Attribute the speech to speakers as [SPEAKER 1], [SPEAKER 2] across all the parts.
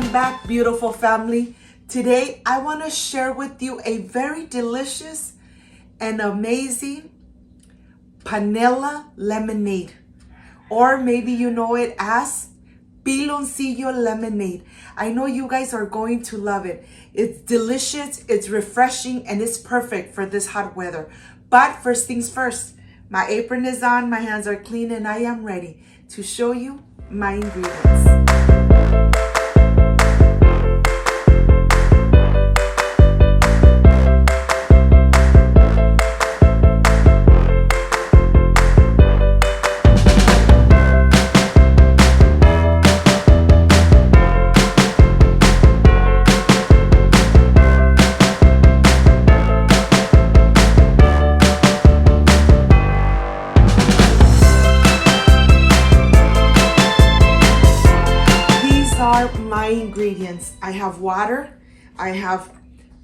[SPEAKER 1] Welcome back, beautiful family. Today, I want to share with you a very delicious and amazing Panela Lemonade. Or maybe you know it as Piloncillo Lemonade. I know you guys are going to love it. It's delicious, it's refreshing, and it's perfect for this hot weather. But first things first, my apron is on, my hands are clean, and I am ready to show you my ingredients. My ingredients. I have water, I have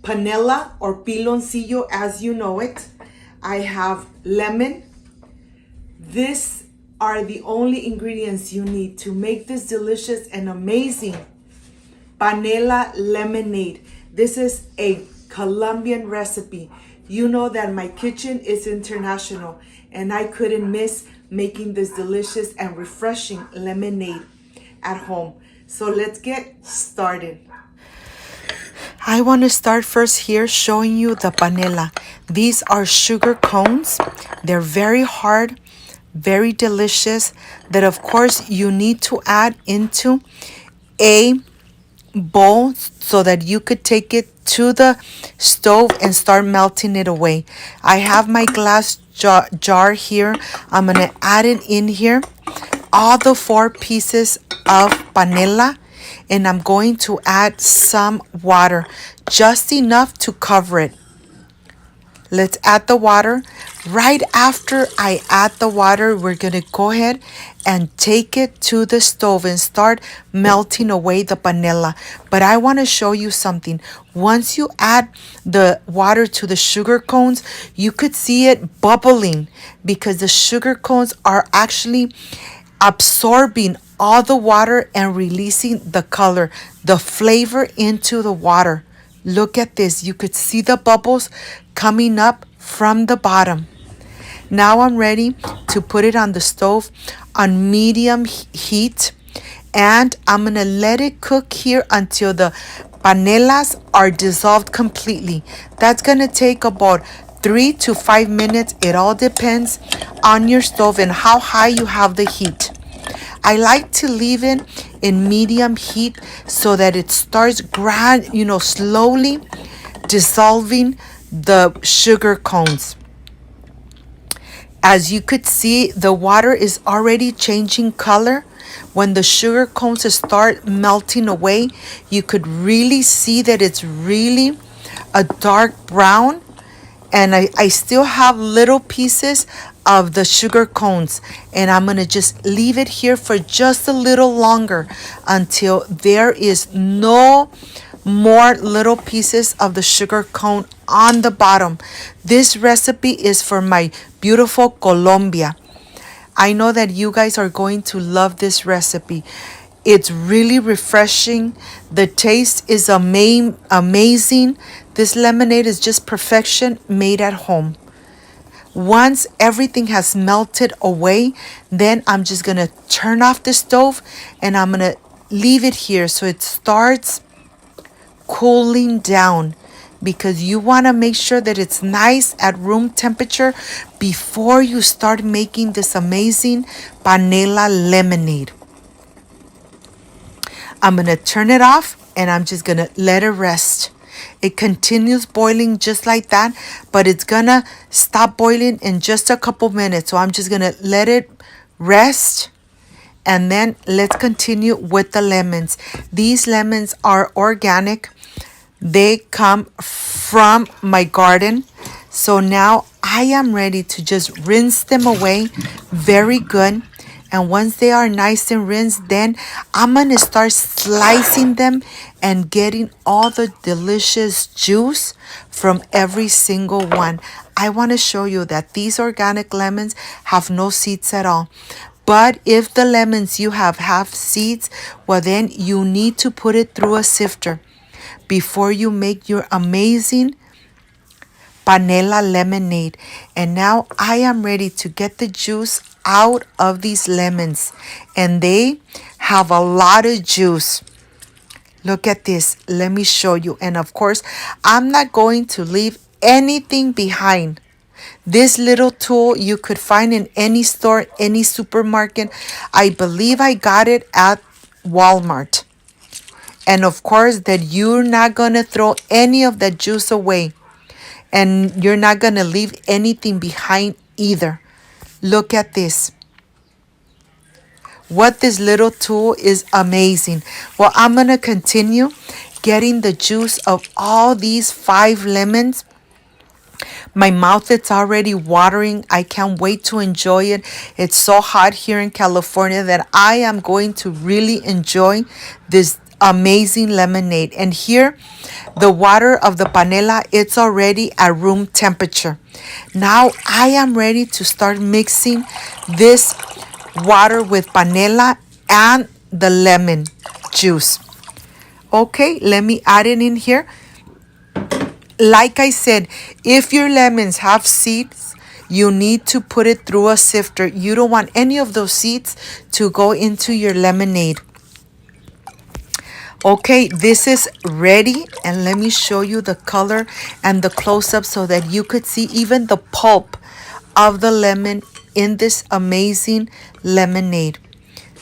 [SPEAKER 1] panela or piloncillo as you know it, I have lemon. These are the only ingredients you need to make this delicious and amazing Panela Lemonade. This is a Colombian recipe. You know that my kitchen is international and I couldn't miss making this delicious and refreshing lemonade at home. So let's get started. I want to start first here showing you the panela. These are sugar cones. They're very hard, very delicious, that of course you need to add into a bowl so that you could take it to the stove and start melting it away. I have my glass jar here. I'm going to add it in here, all the 4 pieces of panela, and I'm going to add some water, just enough to cover it. Let's add the water. Right after I add the water, we're going to go ahead and take it to the stove and start melting away the panela. But I want to show you something. Once you add the water to the sugar cones, you could see it bubbling because the sugar cones are actually absorbing all the water and releasing the color, the flavor into the water. Look at this. You could see the bubbles coming up from the bottom. Now I'm ready to put it on the stove on medium heat, and I'm going to let it cook here until the panelas are dissolved completely. That's going to take about 3 to 5 minutes. It all depends on your stove and how high you have the heat. I like to leave it in medium heat so that it starts slowly dissolving the sugar cones. As you could see, the water is already changing color. When the sugar cones start melting away, you could really see that it's really a dark brown. And I still have little pieces of the sugar cones, and I'm going to just leave it here for just a little longer until there is no more little pieces of the sugar cone on the bottom. This recipe is for my beautiful Colombia. I know that you guys are going to love this recipe. It's really refreshing. The taste is amazing. This lemonade is just perfection made at home. Once everything has melted away, then I'm just going to turn off the stove and I'm going to leave it here so it starts cooling down, because you want to make sure that it's nice at room temperature before you start making this amazing Panela Lemonade. I'm going to turn it off and I'm just going to let it rest. It continues boiling just like that, but it's going to stop boiling in just a couple minutes. So I'm just going to let it rest. And then let's continue with the lemons. These lemons are organic. They come from my garden. So now I am ready to just rinse them away very good. And once they are nice and rinsed, then I'm going to start slicing them and getting all the delicious juice from every single one. I want to show you that these organic lemons have no seeds at all. But if the lemons you have seeds, well then you need to put it through a sifter before you make your amazing Panela Lemonade. And now I am ready to get the juice out of these lemons. And they have a lot of juice. Look at this. Let me show you. And of course, I'm not going to leave anything behind. This little tool you could find in any store, any supermarket. I believe I got it at Walmart. And of course, that you're not going to throw any of that juice away. And you're not going to leave anything behind either. Look at this. What this little tool is amazing. Well, I'm going to continue getting the juice of all these 5 lemons. My mouth is already watering. I can't wait to enjoy it. It's so hot here in California that I am going to really enjoy this amazing lemonade. And here, the water of the panela, it's already at room temperature. Now I am ready to start mixing this water with panela and the lemon juice. Okay, let me add it in here. Like I said, if your lemons have seeds, you need to put it through a sifter. You don't want any of those seeds to go into your lemonade. Okay, this is ready, and let me show you the color and the close-up so that you could see even the pulp of the lemon in this amazing lemonade.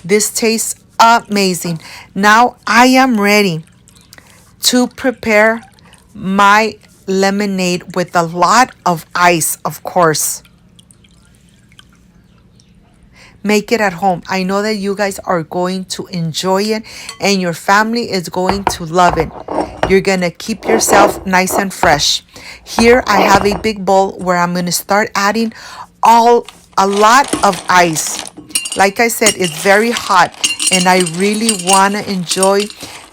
[SPEAKER 1] This tastes amazing. Now I am ready to prepare my lemonade with a lot of ice, of course. Make it at home. I know that you guys are going to enjoy it and your family is going to love it. You're going to keep yourself nice and fresh. Here I have a big bowl where I'm going to start adding a lot of ice. Like I said, it's very hot and I really want to enjoy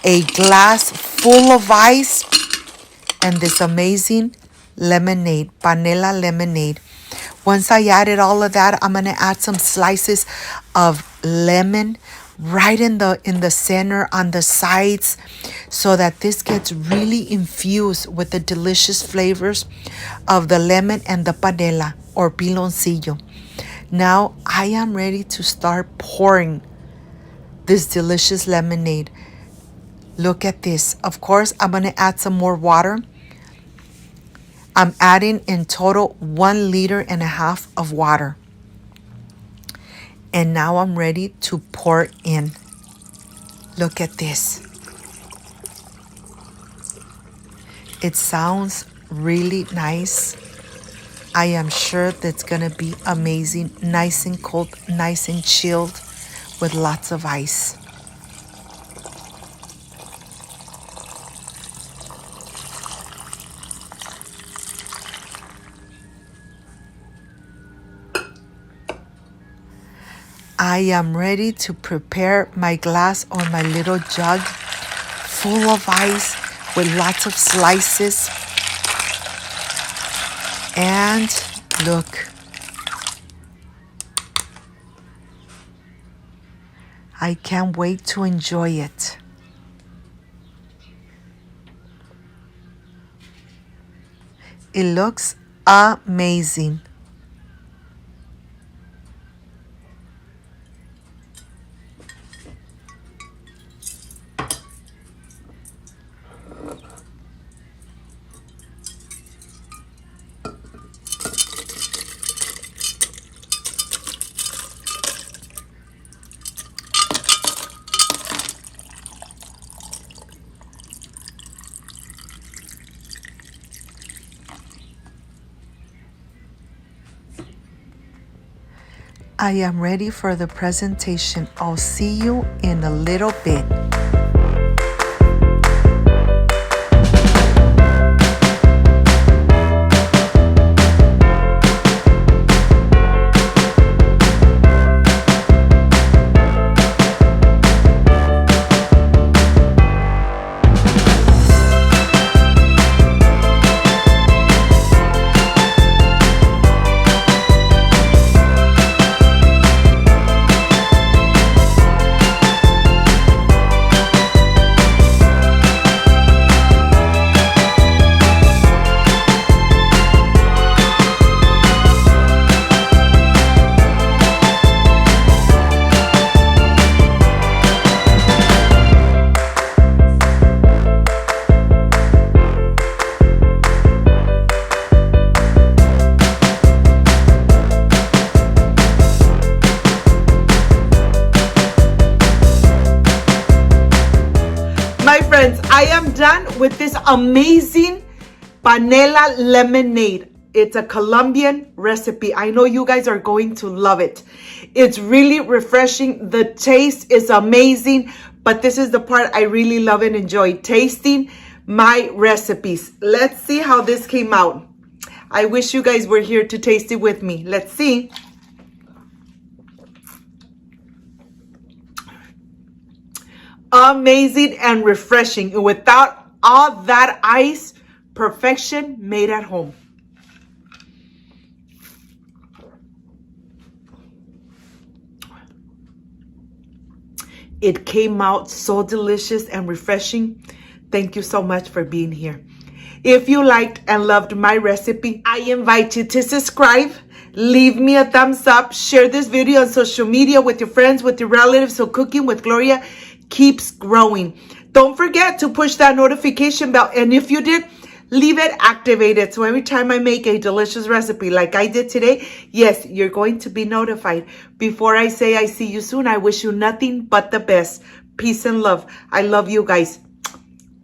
[SPEAKER 1] a glass full of ice and this amazing lemonade, Panela Lemonade. Once I added all of that, I'm going to add some slices of lemon right in the center on the sides so that this gets really infused with the delicious flavors of the lemon and the panela or piloncillo. Now I am ready to start pouring this delicious lemonade. Look at this. Of course, I'm going to add some more water. I'm adding in total 1.5 liters of water. And now I'm ready to pour in. Look at this. It sounds really nice. I am sure that's going to be amazing. Nice and cold, nice and chilled with lots of ice. I am ready to prepare my glass or my little jug full of ice with lots of slices. And look, I can't wait to enjoy it. It looks amazing. I am ready for the presentation. I'll see you in a little bit. friends, I am done with this amazing Panela Lemonade. It's a Colombian recipe. I know you guys are going to love it. It's really refreshing. The taste is amazing, but this is the part I really love and enjoy, tasting my recipes. Let's see how this came out. I wish you guys were here to taste it with me. Let's see. Amazing and refreshing. And without all that ice, perfection made at home. It came out so delicious and refreshing. Thank you so much for being here. If you liked and loved my recipe, I invite you to subscribe, leave me a thumbs up, share this video on social media with your friends, with your relatives, so Cooking with Gloria keeps growing. Don't forget to push that notification bell, and if you did, leave it activated, so every time I make a delicious recipe like I did today, yes, you're going to be notified. Before I say I see you soon, I wish you nothing but the best. Peace and love. I love you guys.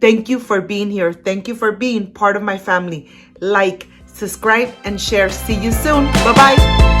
[SPEAKER 1] Thank you for being here. Thank you for being part of my family. Like, subscribe, and share. See you soon. Bye-bye.